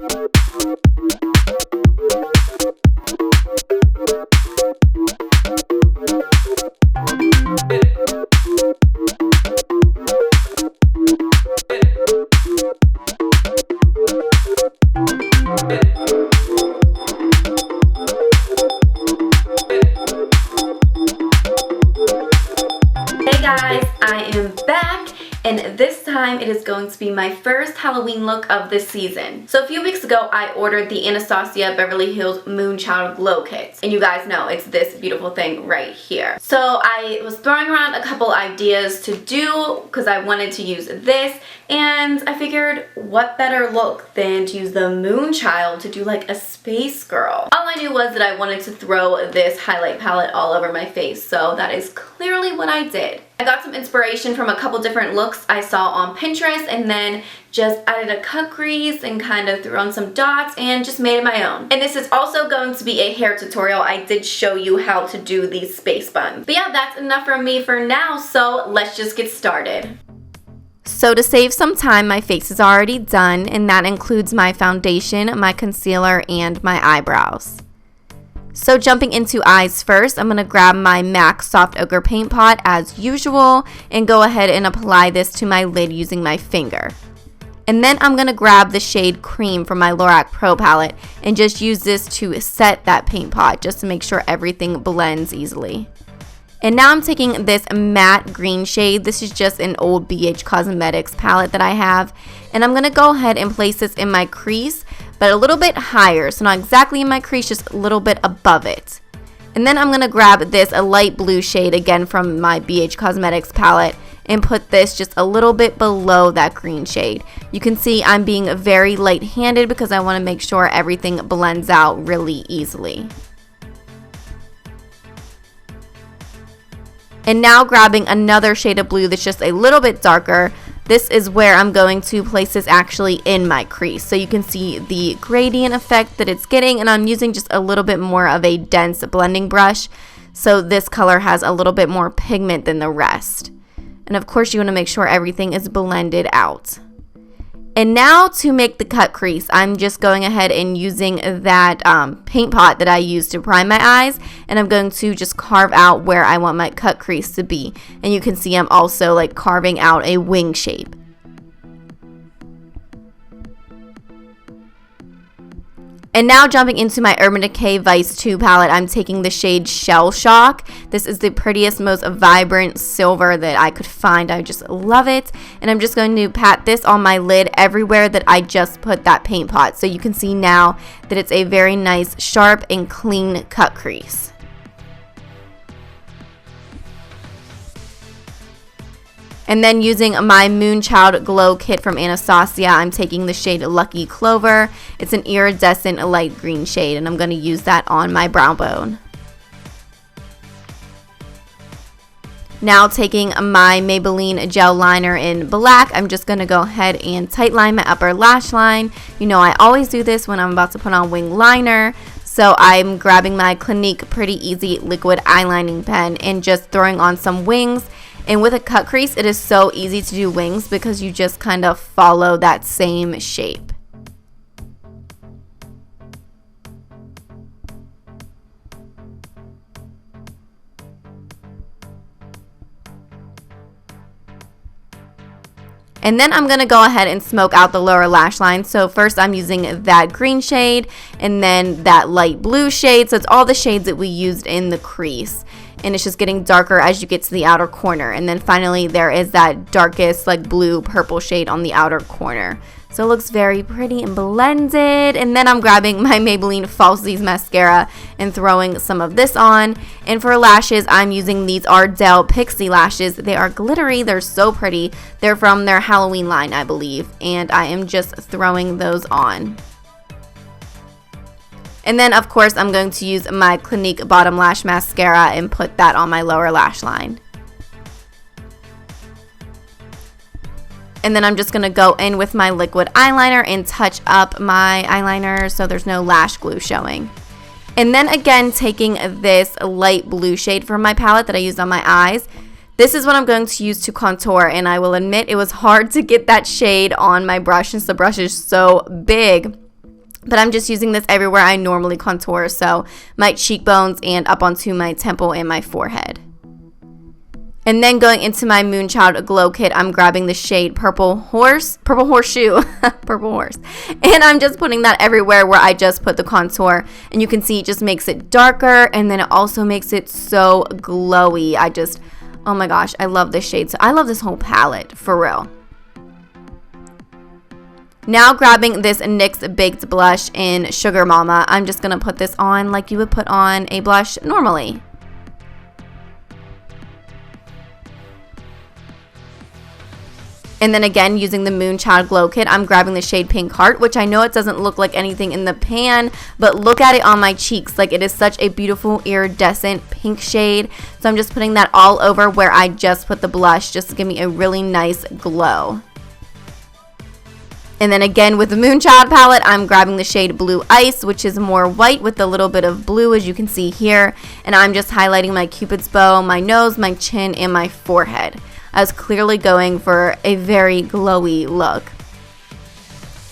Guys, I am back, and this time it is going to be my first Halloween look of this season. So a few weeks ago I ordered the Anastasia Beverly Hills Moonchild Glow Kit, and you guys know it's this beautiful thing right here. So I was throwing around a couple ideas to do because I wanted to use this, and I figured what better look than to use the Moonchild to do like a space girl. All I knew was that I wanted to throw this highlight palette all over my face, so that is clearly what I did. I got some inspiration from a couple different looks I saw on Pinterest, and then just added a cut crease and kind of threw on some dots and just made it my own. And this is also going to be a hair tutorial. I did show you how to do these space buns. But yeah, that's enough from me for now, so let's just get started. So to save some time, my face is already done, and that includes my foundation, my concealer, and my eyebrows. So jumping into eyes first, I'm going to grab my MAC Soft Ochre Paint Pot as usual and go ahead and apply this to my lid using my finger. And then I'm going to grab the shade Cream from my Lorac Pro Palette and just use this to set that paint pot just to make sure everything blends easily. And now I'm taking this matte green shade. This is just an old BH Cosmetics palette that I have. And I'm going to go ahead and place this in my crease, but a little bit higher. So not exactly in my crease, just a little bit above it. And then I'm going to grab this, a light blue shade, again from my BH Cosmetics palette, and put this just a little bit below that green shade. You can see I'm being very light-handed because I want to make sure everything blends out really easily. And now grabbing another shade of blue that's just a little bit darker, this is where I'm going to place this actually in my crease. So you can see the gradient effect that it's getting, and I'm using just a little bit more of a dense blending brush. So this color has a little bit more pigment than the rest. And of course you want to make sure everything is blended out. And now to make the cut crease, I'm just going ahead and using that paint pot that I used to prime my eyes, and I'm going to just carve out where I want my cut crease to be. And you can see I'm also like carving out a wing shape. And now jumping into my Urban Decay Vice 2 palette, I'm taking the shade Shell Shock. This is the prettiest, most vibrant silver that I could find. I just love it. And I'm just going to pat this on my lid everywhere that I just put that paint pot. So you can see now that it's a very nice, sharp, and clean cut crease. And then using my Moonchild Glow Kit from Anastasia, I'm taking the shade Lucky Clover. It's an iridescent light green shade, and I'm going to use that on my brow bone. Now taking my Maybelline gel liner in black, I'm just going to go ahead and tight line my upper lash line. You know I always do this when I'm about to put on wing liner. So I'm grabbing my Clinique Pretty Easy liquid eyelining pen and just throwing on some wings. And with a cut crease, it is so easy to do wings because you just kind of follow that same shape. And then I'm going to go ahead and smoke out the lower lash line. So first I'm using that green shade and then that light blue shade. So it's all the shades that we used in the crease. And it's just getting darker as you get to the outer corner. And then finally there is that darkest like blue purple shade on the outer corner. So it looks very pretty and blended. And then I'm grabbing my Maybelline Falsies mascara and throwing some of this on. And for lashes, I'm using these Ardell Pixie lashes. They are glittery. They're so pretty. They're from their Halloween line, I believe. And I am just throwing those on. And then, of course, I'm going to use my Clinique Bottom Lash Mascara and put that on my lower lash line. And then I'm just going to go in with my liquid eyeliner and touch up my eyeliner so there's no lash glue showing. And then again, taking this light blue shade from my palette that I used on my eyes. This is what I'm going to use to contour, and I will admit it was hard to get that shade on my brush since the brush is so big. But I'm just using this everywhere I normally contour, so my cheekbones and up onto my temple and my forehead. And then going into my Moonchild Glow Kit, I'm grabbing the shade Purple Horseshoe, Purple Horse. And I'm just putting that everywhere where I just put the contour. And you can see it just makes it darker, and then it also makes it so glowy. Oh my gosh, I love this shade. So I love this whole palette, for real. Now grabbing this NYX Baked Blush in Sugar Mama, I'm just going to put this on like you would put on a blush normally. And then again, using the Moonchild Glow Kit, I'm grabbing the shade Pink Heart, which I know it doesn't look like anything in the pan, but look at it on my cheeks. Like, it is such a beautiful iridescent pink shade. So I'm just putting that all over where I just put the blush, just to give me a really nice glow. And then again, with the Moonchild palette, I'm grabbing the shade Blue Ice, which is more white with a little bit of blue, as you can see here. And I'm just highlighting my Cupid's bow, my nose, my chin, and my forehead. I was clearly going for a very glowy look.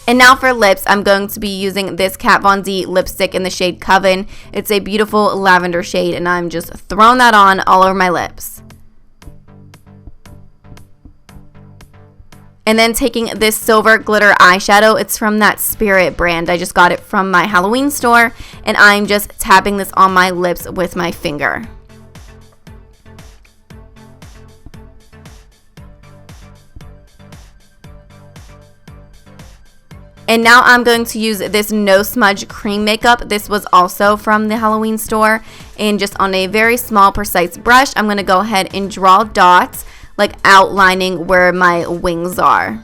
And now for lips, I'm going to be using this Kat Von D lipstick in the shade Coven. It's a beautiful lavender shade, and I'm just throwing that on all over my lips. And then taking this silver glitter eyeshadow, it's from that Spirit brand. I just got it from my Halloween store, and I'm just tapping this on my lips with my finger. And now I'm going to use this No Smudge cream makeup. This was also from the Halloween store. And just on a very small, precise brush, I'm going to go ahead and draw dots, like outlining where my wings are.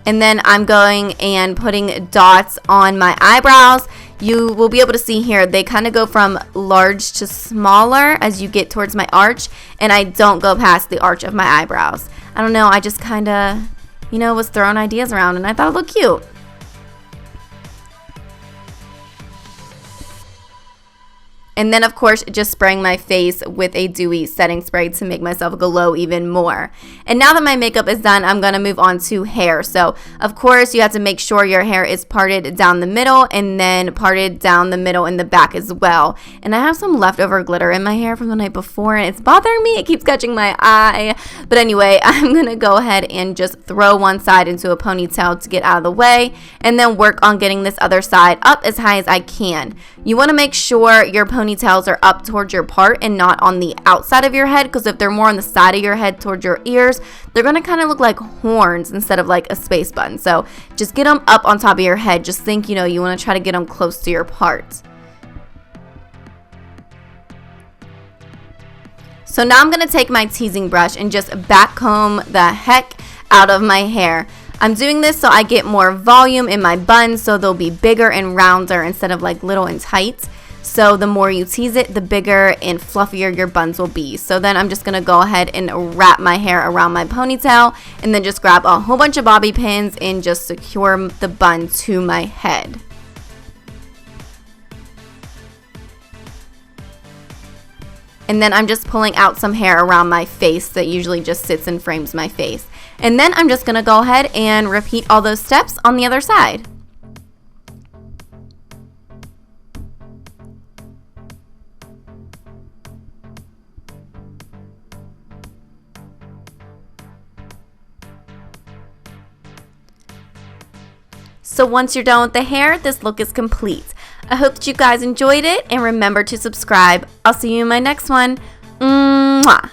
And then I'm going and putting dots on my eyebrows. You will be able to see here, they kind of go from large to smaller as you get towards my arch, and I don't go past the arch of my eyebrows. I don't know, I just kind of, was throwing ideas around, and I thought it looked cute. And then, of course, just spraying my face with a dewy setting spray to make myself glow even more. And now that my makeup is done, I'm going to move on to hair. So, of course, you have to make sure your hair is parted down the middle and then parted down the middle in the back as well. And I have some leftover glitter in my hair from the night before, and it's bothering me. It keeps catching my eye. But anyway, I'm going to go ahead and just throw one side into a ponytail to get out of the way, and then work on getting this other side up as high as I can. You want to make sure your ponytails are up towards your part and not on the outside of your head, because if they're more on the side of your head towards your ears, they're going to kind of look like horns instead of like a space button. So just get them up on top of your head. Just think, you want to try to get them close to your part. So now I'm going to take my teasing brush and just back comb the heck out of my hair. I'm doing this so I get more volume in my buns, so they'll be bigger and rounder instead of like little and tight. So the more you tease it, the bigger and fluffier your buns will be. So then I'm just going to go ahead and wrap my hair around my ponytail, and then just grab a whole bunch of bobby pins and just secure the bun to my head. And then I'm just pulling out some hair around my face that usually just sits and frames my face. And then I'm just going to go ahead and repeat all those steps on the other side. So once you're done with the hair, this look is complete. I hope that you guys enjoyed it, and remember to subscribe. I'll see you in my next one. Mwah!